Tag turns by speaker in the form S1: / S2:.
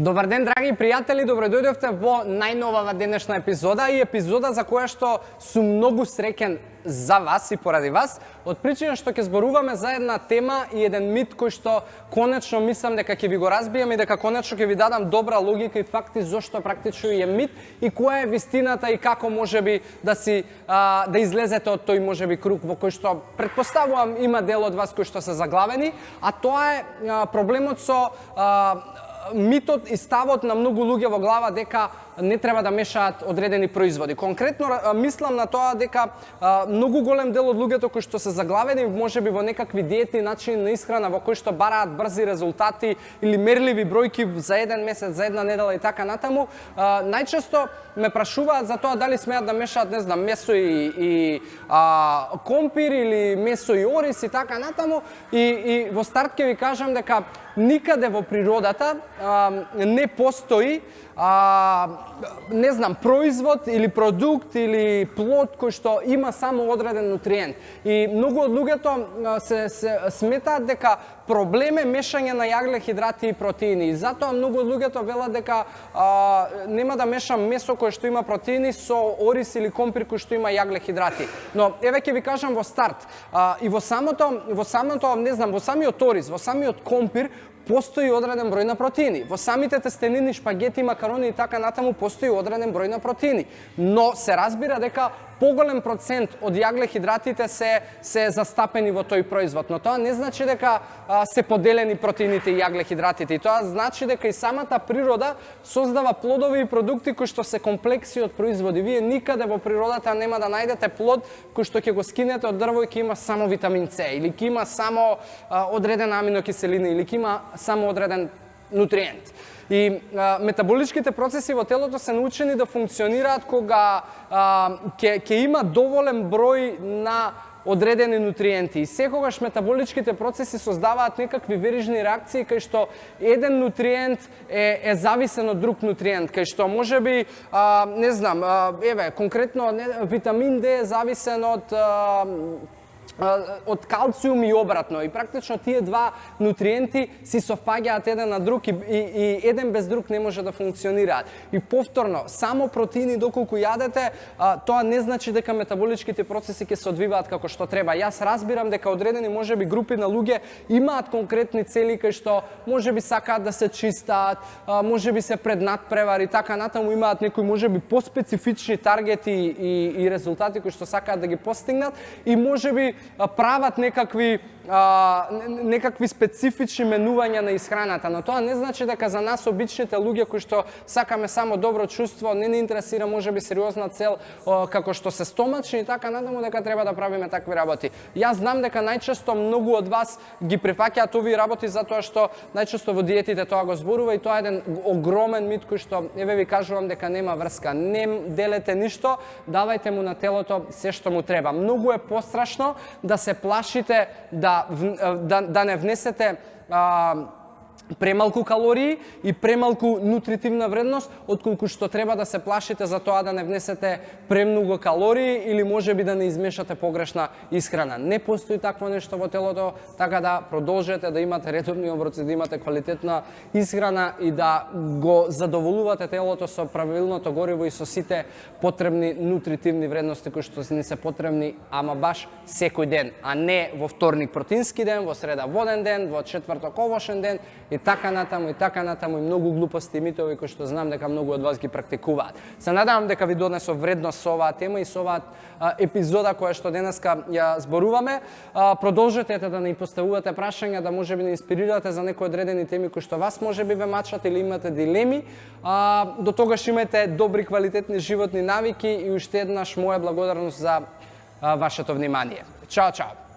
S1: Добар ден, драги пријатели, добро дојдовте во најновава денешна епизода и епизода за која што сум многу среќен за вас и поради вас, од причина што ќе зборуваме за една тема и еден мит кој што конечно мислам дека ќе ви го разбијам и дека конечно ќе ви дадам добра логика и факти зошто практично е мит и која е вистината и како можеби да излезете од тој можеби круг во кој што претпоставувам има дел од вас кои што се заглавени, а тоа е проблемот со митот и ставот на многу луѓе во глава дека не треба да мешаат одредени производи. Конкретно мислам на тоа дека многу голем дел од луѓето кои што се заглавени можеби во некакви диети начини на исхрана во кои што бараат брзи резултати или мерливи бројки за еден месец, за една недела и така натаму, најчесто ме прашуваат за тоа дали смеат да мешаат, не знам, месо и компир или месо и ориз и така натаму и во старт ќе ви кажам дека никаде во природата не постои не знам, производ или продукт или плод кој што има само одреден нутриент. И многу од луѓето се сметаат дека проблем е мешање на јагле-хидрати и протеини. И затоа многу од луѓето велат дека нема да мешам месо кое што има протеини со ориз или компир кој што има јагле-хидрати. Но еве ќе ви кажам во старт, и во самото, не знам, во самиот ориз, во самиот компир постои одреден број на протеини. Во самите тестенини, шпагети, макарони и така натаму постои одреден број на протеини. Но се разбира дека поголем процент од јагле-хидратите се застапени во тој производ. Но тоа не значи дека се поделени протеините и јагле-хидратите. И тоа значи дека и самата природа создава плодови и продукти кои што се комплекси од производи. Вие никаде во природата нема да најдете плод кој што ќе го скинете од дрво и ќе има само витамин С, или ќе има само одредена аминокиселина, или ќе има само одреден нутриент. И метаболичките процеси во телото се научени да функционираат кога ќе има доволен број на одредени нутриенти. И секогаш метаболичките процеси создаваат некакви верижни реакции кај што еден нутриент е зависен од друг нутриент, кај што можеби не знам, еве конкретно витамин Д е зависен од калциум и обратно. И практично тие два нутриенти си совпаѓаат еден на друг и еден без друг не може да функционираат. И повторно, само протеини доколку јадете, тоа не значи дека метаболичките процеси ќе се одвиваат како што треба. Јас разбирам дека одредени можеби групи на луѓе имаат конкретни цели кај што можеби сакаат да се чистаат, можеби се пред надпревари, така натаму имаат некои можеби поспецифични таргети и резултати кои што сакаат да ги постигнат и можеби прават некакви специфични менувања на исхраната, но тоа не значи дека за нас обичните луѓе кои што сакаме само добро чувство, не интересира можеби сериозна цел како што се стомачни и така натаму дека треба да правиме такви работи. Јас знам дека најчесто многу од вас ги прифаќаат овие работи затоа што најчесто во диетите тоа го зборува и тоа е еден огромен мит кој што еве ви кажувам дека нема врска. Не делете ништо, давајте му на телото се што му треба. Многу е пострашно да се плашите да не внесете премалку калории и премалку нутритивна вредност, отколку што треба да се плашите за тоа да не внесете премногу калории или можеби да не измешате погрешна исхрана. Не постои такво нешто во телото, така да продолжете да имате редовни оброци, да имате квалитетна исхрана и да го задоволувате телото со правилното гориво и со сите потребни нутритивни вредности кои што не се потребни, ама баш секој ден, а не во вторник протеински ден, во среда воден ден, во четврток овошен ден и така натаму и многу глупости и митови кои што знам дека многу од вас ги практикуваат. Се надевам дека ви донесов вредност со оваа тема и со оваа епизода која што денеска ја зборуваме. Продолжете да ни поставувате прашања, да можеби да инспирирате за некои одредени теми кои што вас можеби ве мачат или имате дилеми. До тогаш имате добри квалитетни животни навики и уште еднаш моја благодарност за вашето внимание. Чао, чао!